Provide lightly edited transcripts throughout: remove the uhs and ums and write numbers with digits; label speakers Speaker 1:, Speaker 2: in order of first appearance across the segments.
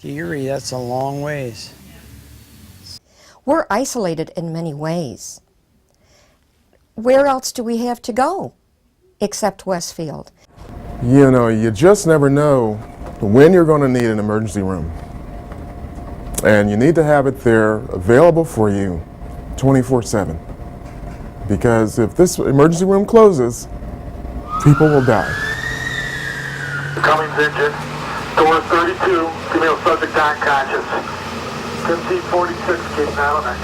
Speaker 1: To Erie, that's a long ways.
Speaker 2: We're isolated in many ways. Where else do we have to go except Westfield?
Speaker 3: You know, you just never know when you're going to need an emergency room. And you need to have it there available for you 24/7. Because if this emergency room closes, people will die.
Speaker 4: Cummings engine, door 32, female subject unconscious. 1546, Cape 909.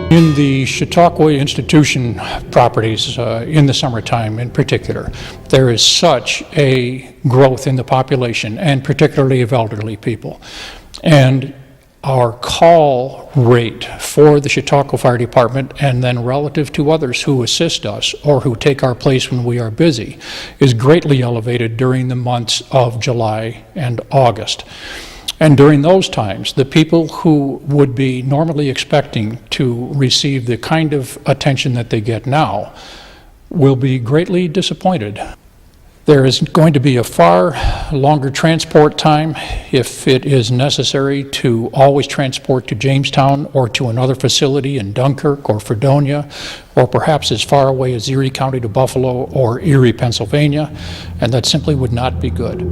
Speaker 5: In the Chautauqua institution properties, in the summertime in particular, there is such a growth in the population, and particularly of elderly people. And our call rate for the Chautauqua Fire Department, and then relative to others who assist us or who take our place when we are busy, is greatly elevated during the months of July and August. And during those times, the people who would be normally expecting to receive the kind of attention that they get now will be greatly disappointed. There is going to be a far longer transport time if it is necessary to always transport to Jamestown or to another facility in Dunkirk or Fredonia, or perhaps as far away as Erie County to Buffalo or Erie, Pennsylvania, and that simply would not be good.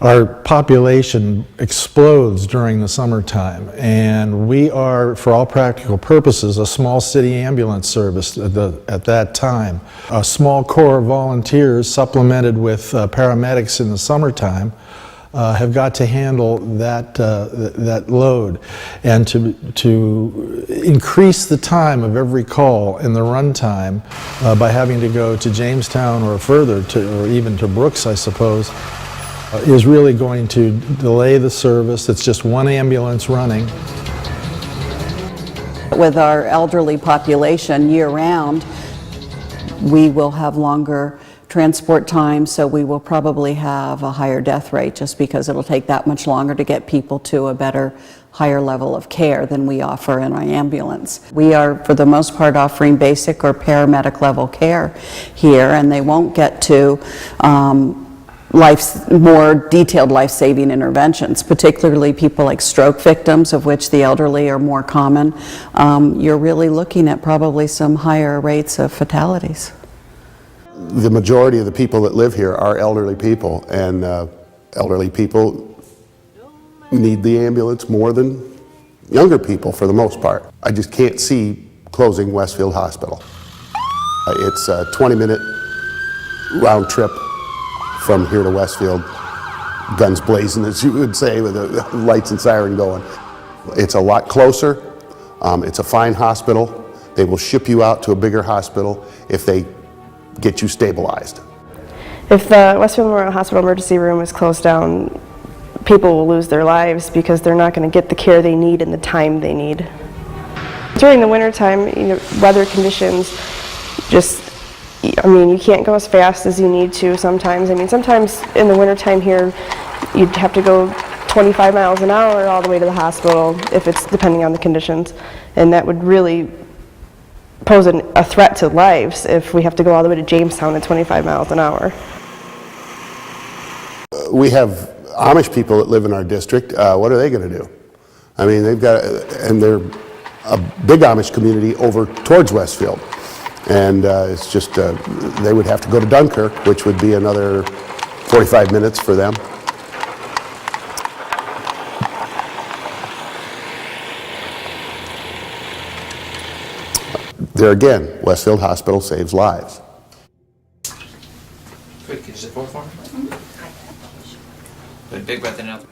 Speaker 6: Our population explodes during the summertime, and we are, for all practical purposes, a small city ambulance service at that time. A small corps of volunteers, supplemented with paramedics in the summertime, have got to handle that load, and to increase the time of every call and the run time by having to go to Jamestown or further, or even to Brooks, I suppose, is really going to delay the service. It's just one ambulance running.
Speaker 7: With our elderly population year-round, we will have longer transport time, so we will probably have a higher death rate just because it'll take that much longer to get people to a better, higher level of care than we offer in our ambulance. We are, for the most part, offering basic or paramedic level care here, and they won't get to more detailed life-saving interventions, particularly people like stroke victims, of which the elderly are more common. You're really looking at probably some higher rates of fatalities.
Speaker 8: The majority of the people that live here are elderly people, and elderly people need the ambulance more than younger people for the most part. I just can't see closing Westfield Hospital. It's a 20-minute round trip from here to Westfield, guns blazing, as you would say, with the lights and siren going. It's a lot closer. It's a fine hospital. They will ship you out to a bigger hospital if they get you stabilized.
Speaker 9: If the Westfield Memorial Hospital emergency room is closed down, people will lose their lives because they're not going to get the care they need in the time they need. During the wintertime, weather conditions you can't go as fast as you need to sometimes. Sometimes in the wintertime here, you'd have to go 25 miles an hour all the way to the hospital if it's depending on the conditions. And that would really pose a threat to lives if we have to go all the way to Jamestown at 25 miles an hour.
Speaker 8: We have Amish people that live in our district. What are they going to do? They've got, and they're a big Amish community over towards Westfield. And it's just, they would have to go to Dunkirk, which would be another 45 minutes for them. There again, Westfield Hospital saves lives.
Speaker 10: Good, can you sit forward for me? Big breath in and out.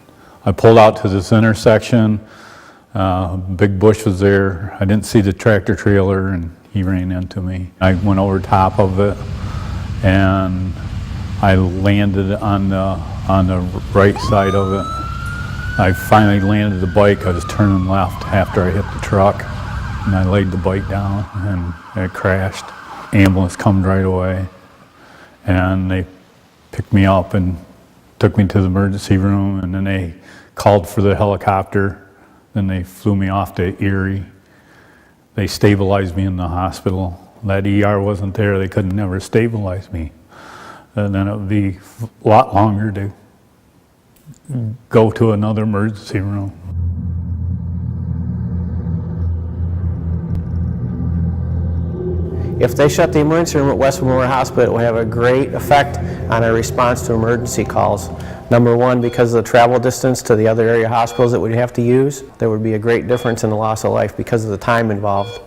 Speaker 11: I pulled out to this intersection. Big bush was there. I didn't see the tractor trailer, and he ran into me. I went over top of it, and I landed on the right side of it. I finally landed the bike. I was turning left after I hit the truck, and I laid the bike down, and it crashed. Ambulance come right away, and they picked me up and took me to the emergency room, and then they called for the helicopter. Then they flew me off to Erie. They stabilized me in the hospital. That ER wasn't there, they couldn't never stabilize me. And then it would be a lot longer to go to another emergency room.
Speaker 12: If they shut the emergency room at Westfield Memorial Hospital, it will have a great effect on our response to emergency calls. Number one, because of the travel distance to the other area hospitals that we'd have to use, there would be a great difference in the loss of life because of the time involved.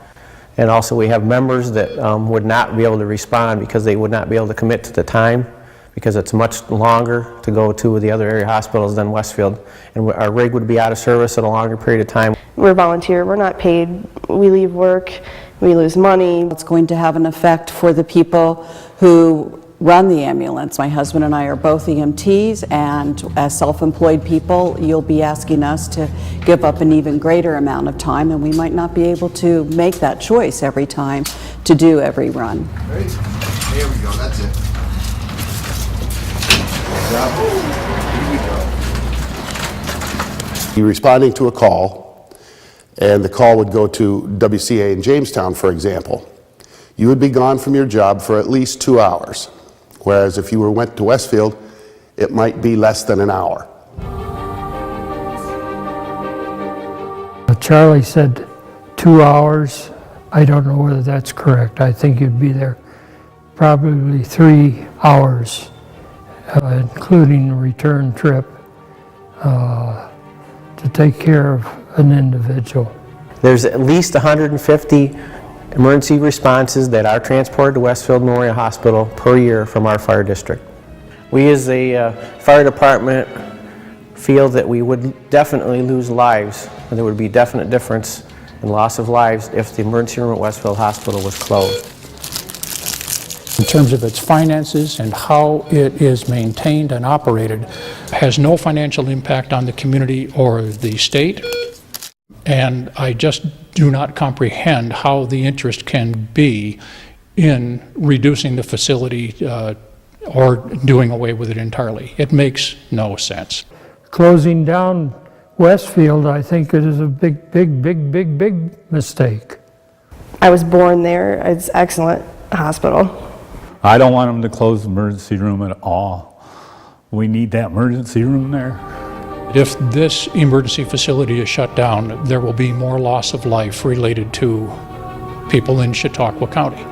Speaker 12: And also we have members that would not be able to respond because they would not be able to commit to the time, because it's much longer to go to the other area hospitals than Westfield. And our rig would be out of service at a longer period of time.
Speaker 9: We're volunteer, we're not paid, we leave work, we lose money.
Speaker 7: It's going to have an effect for the people who run the ambulance. My husband and I are both EMTs, and as self-employed people, you'll be asking us to give up an even greater amount of time, and we might not be able to make that choice every time to do every run.
Speaker 8: Ready? There we go, that's it. Here we go. You're responding to a call, and the call would go to WCA in Jamestown, for example. You would be gone from your job for at least 2 hours. Whereas if you went to Westfield, it might be less than an hour.
Speaker 13: Charlie said 2 hours. I don't know whether that's correct. I think you'd be there probably 3 hours, including the return trip, to take care of an individual.
Speaker 12: There's at least 150 emergency responses that are transported to Westfield Memorial Hospital per year from our fire district. We as a fire department feel that we would definitely lose lives, and there would be definite difference in loss of lives if the emergency room at Westfield Hospital was closed.
Speaker 5: In terms of its finances and how it is maintained and operated, has no financial impact on the community or the state, and I just do not comprehend how the interest can be in reducing the facility or doing away with it entirely. It makes no sense.
Speaker 13: Closing down Westfield, I think it is a big mistake.
Speaker 9: I was born there, it's an excellent hospital.
Speaker 11: I don't want them to close the emergency room at all. We need that emergency room there.
Speaker 5: If this emergency facility is shut down, there will be more loss of life related to people in Chautauqua County.